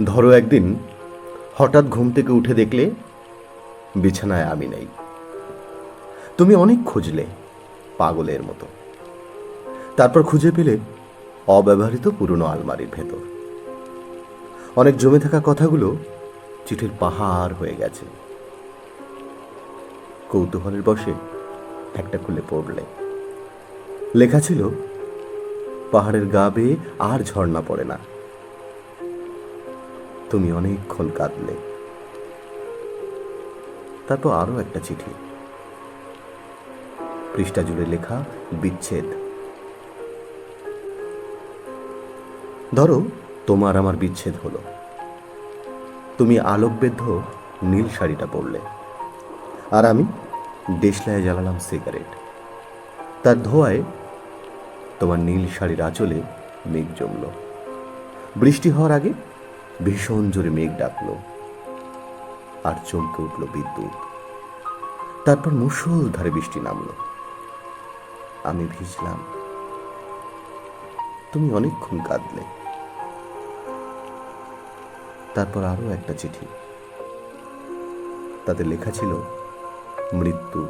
ধরো একদিন হঠাৎ ঘুম থেকে উঠে দেখলে বিছানায় আমি নেই। তুমি অনেক খুঁজলে পাগলের মতো, তারপর খুঁজে পেলে অব্যবহৃত পুরনো আলমারির ভেতর অনেক জমে থাকা কথাগুলো চিঠির পাহাড় হয়ে গেছে। কৌতূহলের বশে একটা খুলে পড়লে লেখা ছিল, পাহাড়ের গা বেয়ে আর ঝর্ণা পড়ে না। তুমি অনেকক্ষণ কাঁদলে। তারপর আরো একটা চিঠি, পৃষ্ঠা জুড়ে লেখা বিচ্ছেদ। ধরো তোমার আমার বিচ্ছেদ হলো। তুমি আলোকবেদ্ধ নীল শাড়িটা পরলে, আর আমি দেশলায় জ্বালালাম সিগারেট। তার ধোঁয়ায় তোমার নীল শাড়ির আঁচলে মেঘ জমল। বৃষ্টি হওয়ার আগে ভীষণ জোরে মেঘ ডাকলো, আর চমকে উঠল বিদ্যুৎ। তারপর মুষলধারে বৃষ্টি নামলো। আমি ভিজলাম, তুমি অনেকক্ষণ কাঁদলে। তারপর আরো একটা চিঠি, তাতে লেখা ছিল মৃত্যু।